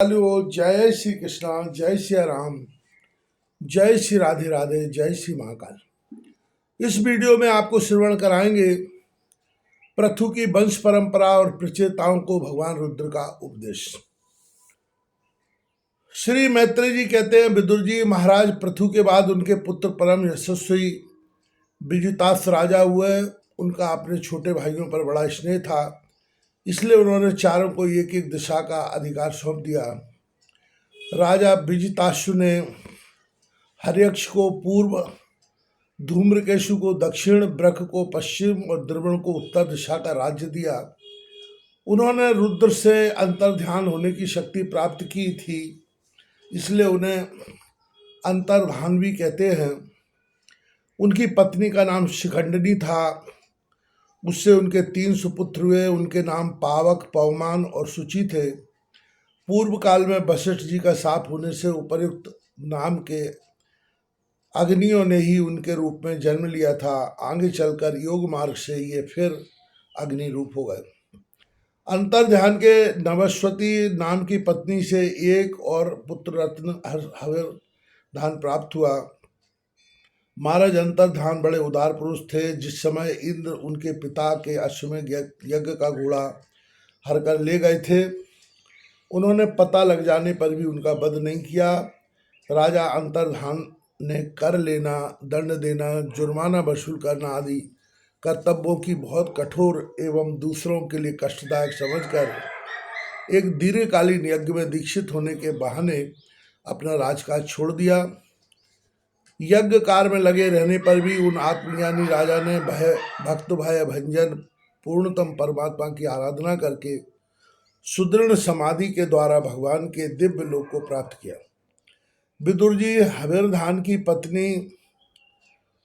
Hello, जय श्री कृष्णा, जय श्री राम, जय श्री राधे राधे, जय श्री महाकाल। इस वीडियो में आपको श्रवण कराएंगे पृथु की वंश परंपरा और प्रचेताओं को भगवान रुद्र का उपदेश। श्री मैत्री जी कहते हैं, विदुर जी महाराज पृथु के बाद उनके पुत्र परम यशस्वी विजितास राजा हुए। उनका अपने छोटे भाइयों पर बड़ा स्नेह था, इसलिए उन्होंने चारों को एक एक दिशा का अधिकार सौंप दिया। राजा विजिताशु ने हर्यक्ष को पूर्व, धूम्रकेशु को दक्षिण, ब्रख को पश्चिम और द्रविण को उत्तर दिशा का राज्य दिया। उन्होंने रुद्र से अंतर्ध्यान होने की शक्ति प्राप्त की थी, इसलिए उन्हें अंतर्धान भी कहते हैं। उनकी पत्नी का नाम शिखंडिनी था। उससे उनके 3 सुपुत्र हुए। उनके नाम पावक, पवमान और सुचि थे। पूर्व काल में वशिष्ठ जी का साप होने से उपर्युक्त नाम के अग्नियों ने ही उनके रूप में जन्म लिया था। आगे चलकर योग मार्ग से ये फिर अग्नि रूप हो गए। अंतर्ध्यान के नवस्वती नाम की पत्नी से एक और पुत्र रत्न हविर्धान प्राप्त हुआ। महाराज अंतर्धान बड़े उदार पुरुष थे। जिस समय इंद्र उनके पिता के अश्वमेध यज्ञ का घोड़ा हरकर ले गए थे, उन्होंने पता लग जाने पर भी उनका वध नहीं किया। राजा अंतर्धान ने कर लेना, दंड देना, जुर्माना वसूल करना आदि कर्तव्यों की बहुत कठोर एवं दूसरों के लिए कष्टदायक समझकर एक दीर्घकालीन यज्ञ में दीक्षित होने के बहाने अपना राजकाज छोड़ दिया। यज्ञ कार्य में लगे रहने पर भी उन आत्मज्ञानी राजा ने भक्त भय भंजन पूर्णतम परमात्मा की आराधना करके सुदृढ़ समाधि के द्वारा भगवान के दिव्य लोक को प्राप्त किया। विदुर जी हविर्धान की पत्नी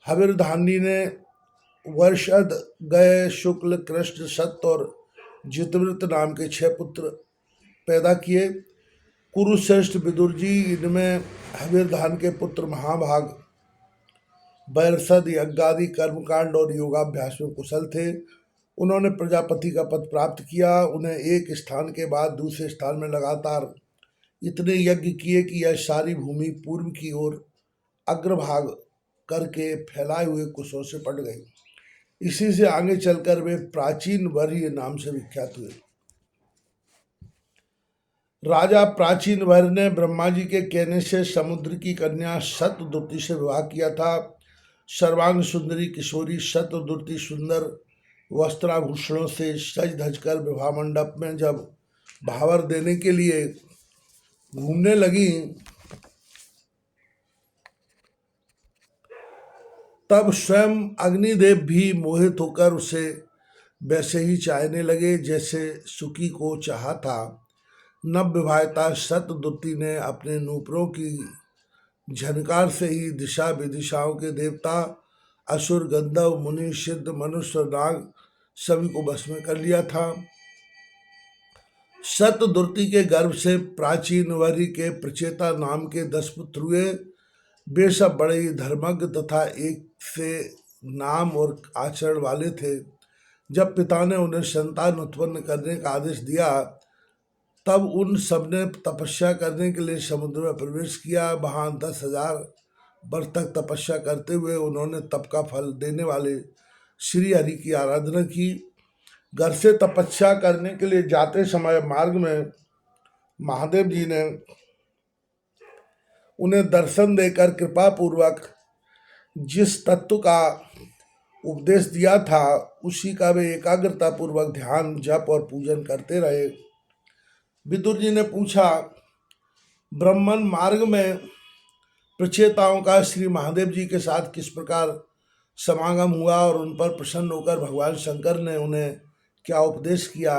हविर्धानी ने वर्षद, गय, शुक्ल, कृष्ण, सत्य और जितवृत नाम के 6 पुत्र पैदा किए। कुरुश्रेष्ठ विदुर जी, इनमें हविर्धान के पुत्र महाभाग वर्षद यज्ञादि कर्मकांड और योगाभ्यास में कुशल थे। उन्होंने प्रजापति का पद प्राप्त किया। उन्हें एक स्थान के बाद दूसरे स्थान में लगातार इतने यज्ञ किए कि यह सारी भूमि पूर्व की ओर अग्रभाग करके फैलाए हुए कुशों से पट गई। इसी से आगे चलकर वे प्राचीन वर्य नाम से विख्यात हुए। राजा प्राचीन वर्य ने ब्रह्मा जी के कहने से समुद्र की कन्या शतदुर्ति से विवाह किया था। सर्वांग सुंदरी किशोरी शतदुर्ति सुंदर वस्त्राभूषणों से सज धज कर विवाह मंडप में जब भावर देने के लिए घूमने लगी, तब स्वयं अग्निदेव भी मोहित होकर उसे वैसे ही चाहने लगे जैसे सुकी को चाहा था। नव विवाहिता शतदुर्ति ने अपने नूपुरों की झनकार से ही दिशा विदिशाओं के देवता, असुर, गंधर्व, मुनि, सिद्ध, मनुष्य और नाग सभी को बस में कर लिया था। शतदुर्ति के गर्भ से प्राचीन वर्य के प्रचेता नाम के 10 पुत्र हुए। वे सब बड़े ही धर्मज्ञ तथा एक से नाम और आचरण वाले थे। जब पिता ने उन्हें संतान उत्पन्न करने का आदेश दिया, तब उन सब ने तपस्या करने के लिए समुद्र में प्रवेश किया। वहाँ 10,000 वर्ष तक तपस्या करते हुए उन्होंने तप का फल देने वाले श्री हरि की आराधना की। घर से तपस्या करने के लिए जाते समय मार्ग में महादेव जी ने उन्हें दर्शन देकर कृपा पूर्वक जिस तत्व का उपदेश दिया था, उसी का वे एकाग्रता पूर्वक ध्यान, जप और पूजन करते रहे। विदुर जी ने पूछा, ब्राह्मण मार्ग में प्रचेताओं का श्री महादेव जी के साथ किस प्रकार समागम हुआ और उन पर प्रसन्न होकर भगवान शंकर ने उन्हें क्या उपदेश किया,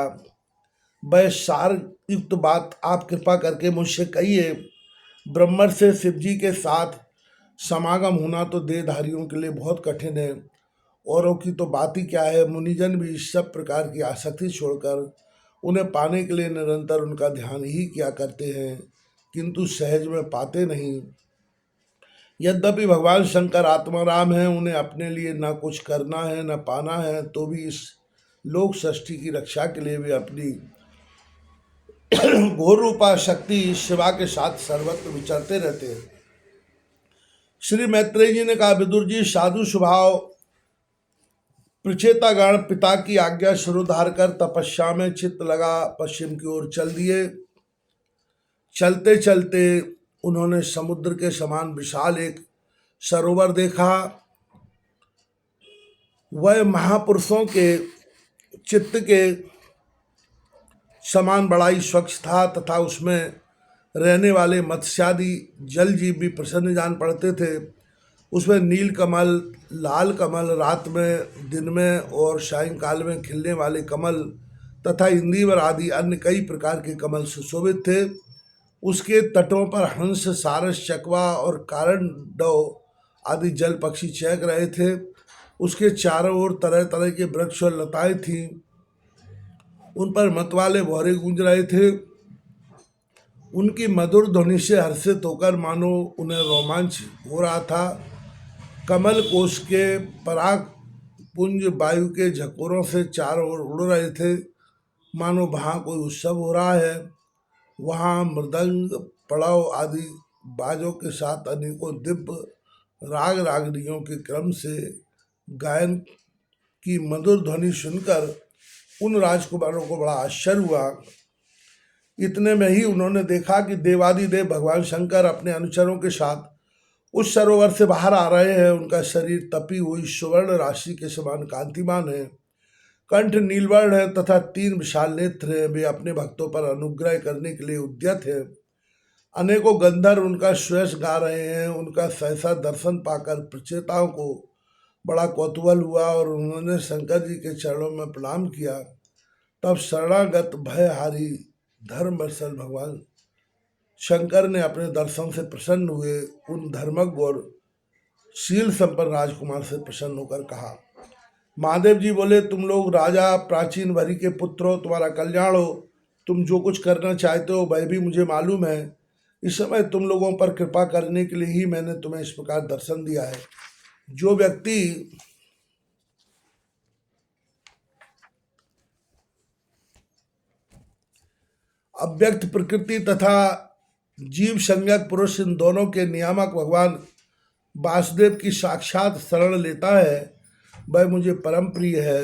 वह सार युक्त बात आप कृपा करके मुझसे कहिए। ब्रह्मण से शिव जी के साथ समागम होना तो देहधारियों के लिए बहुत कठिन है। औरों की तो बात ही क्या है। मुनिजन भी इस सब प्रकार की आसक्ति छोड़कर उन्हें पाने के लिए निरंतर उनका ध्यान ही किया करते हैं, किंतु सहज में पाते नहीं। यद्यपि भगवान शंकर आत्माराम हैं, उन्हें अपने लिए न कुछ करना है न पाना है, तो भी इस लोक सृष्टि की रक्षा के लिए वे अपनी घोर रूपा शक्ति शिवा के साथ सर्वत्र विचरते रहते हैं। श्री मैत्रेय जी ने कहा, विदुर जी, साधु स्वभाव प्रचेतागण पिता की आज्ञा शिरोधार कर तपस्या में चित्त लगा पश्चिम की ओर चल दिए। चलते चलते उन्होंने समुद्र के समान विशाल एक सरोवर देखा। वह महापुरुषों के चित्त के समान बड़ा ही स्वच्छ था तथा उसमें रहने वाले मत्स्यादि जल जीव भी प्रसन्न जान पड़ते थे। उसमें नील कमल, लाल कमल, रात में, दिन में और सायंकाल में खिलने वाले कमल तथा इंदिवर आदि अन्य कई प्रकार के कमल सुशोभित थे। उसके तटों पर हंस, सारस, चकवा और कारणडव आदि जल पक्षी चहक रहे थे। उसके चारों ओर तरह तरह के वृक्ष और लताएं थीं। उन पर मतवाले भौरे गूंज रहे थे। उनकी मधुर ध्वनि से हर्षित होकर मानो उन्हें रोमांच हो रहा था। कमल कोश के पराग पुंज वायु के झकोरों से चारों ओर उड़ रहे थे, मानो वहाँ कोई उत्सव हो रहा है। वहाँ मृदंग, पड़ाव आदि बाजों के साथ अनेकों दिव्य राग रागनियों के क्रम से गायन की मधुर ध्वनि सुनकर उन राजकुमारों को बड़ा आश्चर्य हुआ। इतने में ही उन्होंने देखा कि देवादिदेव भगवान शंकर अपने अनुचरों के साथ उस सरोवर से बाहर आ रहे हैं। उनका शरीर तपी हुई सुवर्ण राशि के समान कांतिमान है, कंठ नीलवर्ण है तथा 3 विशाल नेत्र हैं। वे अपने भक्तों पर अनुग्रह करने के लिए उद्यत है। अनेकों गंधर्व उनका श्रेष्ठ गा रहे हैं। उनका सहसा दर्शन पाकर प्रचेताओं को बड़ा कौतूहल हुआ और उन्होंने शंकर जी के चरणों में प्रणाम किया। तब शरणागत भयहारी धर्मवत्सल भगवान शंकर ने अपने दर्शन से प्रसन्न हुए उन धर्मज्ञ और शील संपन्न राजकुमार से प्रसन्न होकर कहा, महादेव जी बोले, तुम लोग राजा प्राचीन वरी के पुत्र हो, तुम्हारा कल्याण हो। तुम जो कुछ करना चाहते हो वह भी मुझे मालूम है। इस समय तुम लोगों पर कृपा करने के लिए ही मैंने तुम्हें इस प्रकार दर्शन दिया है। जो व्यक्ति अव्यक्त प्रकृति तथा जीव संज्ञक पुरुष, इन दोनों के नियामक भगवान वासुदेव की साक्षात शरण लेता है, वह मुझे परम प्रिय है।